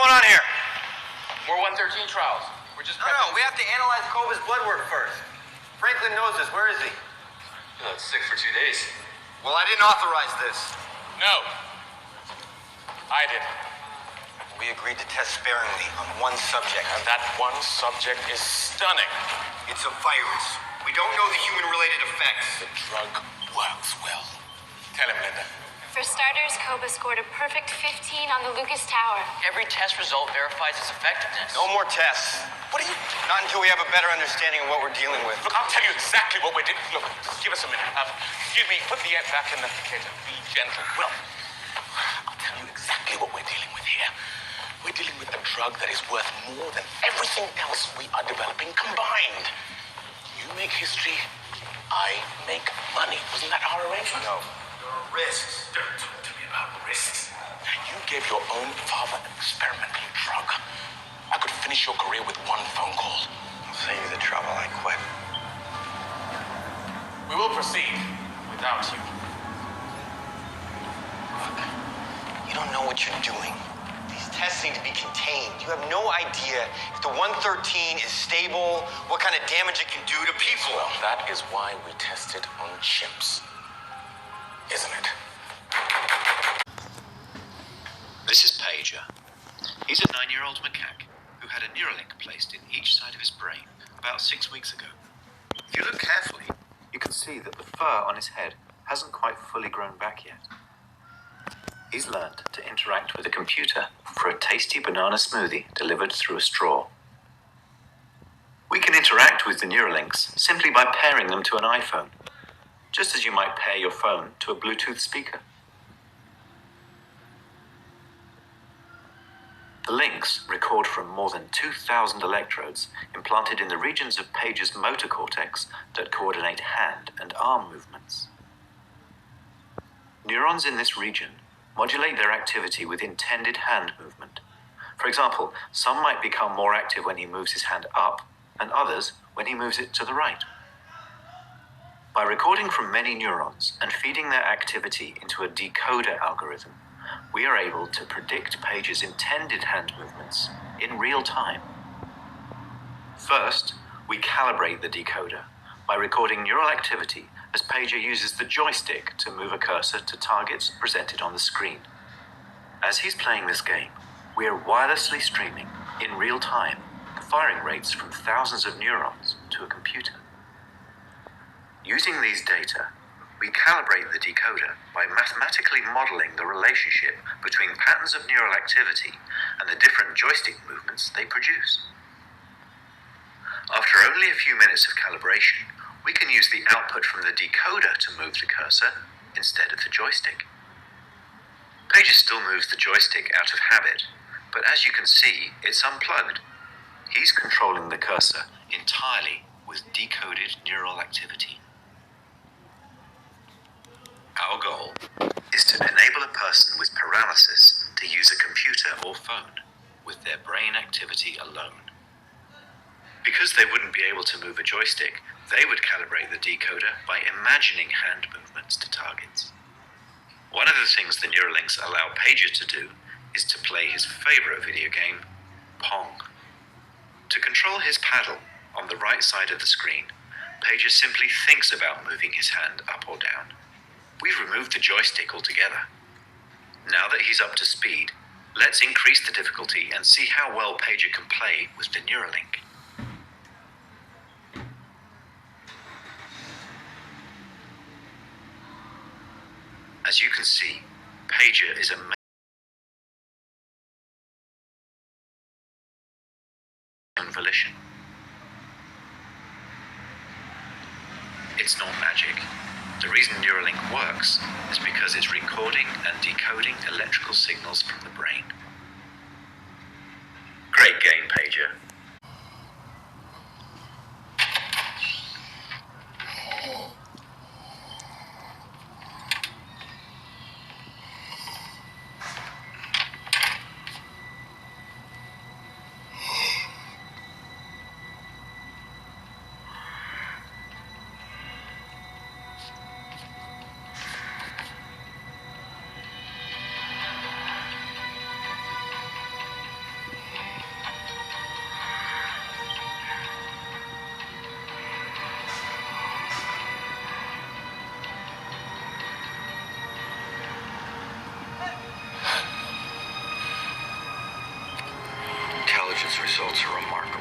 going on here? More 113 trials. We're just... No, we have to analyze Kova's blood work first. Franklin knows this. Where is he? It's sick for 2 days. Well, I didn't authorize this. No. I did. We agreed to test sparingly on one subject. And that one subject is stunning. It's a virus. We don't know the human-related effects. The drug works well. Tell him, Linda. For starters, Kova scored a perfect 15 on the Lucas Tower. Every test result verifies its effectiveness. No more tests. What are you... Not until we have a better understanding of what we're dealing with. Look, I'll tell you exactly what we're doing. Look, give us a minute. Excuse me, put the end back in the applicator. Be gentle. Well, I'll tell you exactly what we're dealing with here. We're dealing with a drug that is worth more than everything else we are developing combined. You make history, I make money. Wasn't that our arrangement? No. There are risks. Don't talk to me about risks. You gave your own father an experimental drug. I could finish your career with one phone call. I'll save you the trouble. I quit. We will proceed without you. You don't know what you're doing. These tests need to be contained. You have no idea if the 113 is stable, what kind of damage it can do to people. Well, that is why we test it on chimps. Isn't it? This is Pager. He's a 9-year-old macaque who had a Neuralink placed in each side of his brain about 6 weeks ago. If you look carefully, you can see that the fur on his head hasn't quite fully grown back yet. He's learned to interact with a computer for a tasty banana smoothie delivered through a straw. We can interact with the Neuralinks simply by pairing them to an iPhone, just as you might pair your phone to a Bluetooth speaker. The links record from more than 2,000 electrodes implanted in the regions of Pager's motor cortex that coordinate hand and arm movements. Neurons in this region modulate their activity with intended hand movement. For example, some might become more active when he moves his hand up, and others when he moves it to the right. By recording from many neurons and feeding their activity into a decoder algorithm, we are able to predict Pager's intended hand movements in real time. First, we calibrate the decoder by recording neural activity as Pager uses the joystick to move a cursor to targets presented on the screen. As he's playing this game, we are wirelessly streaming, in real time, the firing rates from thousands of neurons to a computer. Using these data, we calibrate the decoder by mathematically modeling the relationship between patterns of neural activity and the different joystick movements they produce. After only a few minutes of calibration, we can use the output from the decoder to move the cursor instead of the joystick. Pager still moves the joystick out of habit, but as you can see, it's unplugged. He's controlling the cursor entirely with decoded neural activity. Our goal is to enable a person with paralysis to use a computer or phone with their brain activity alone. Because they wouldn't be able to move a joystick, they would calibrate the decoder by imagining hand movements to targets. One of the things the Neuralinks allow Pager to do is to play his favorite video game, Pong. To control his paddle on the right side of the screen, Pager simply thinks about moving his hand up or down. We've removed the joystick altogether. Now that he's up to speed, let's increase the difficulty and see how well Pager can play with the Neuralink. As you can see, Pager is a own volition. It's not magic. The reason Neuralink works is because it's recording and decoding electrical signals from the brain. Great game, Pager. Those results are remarkable.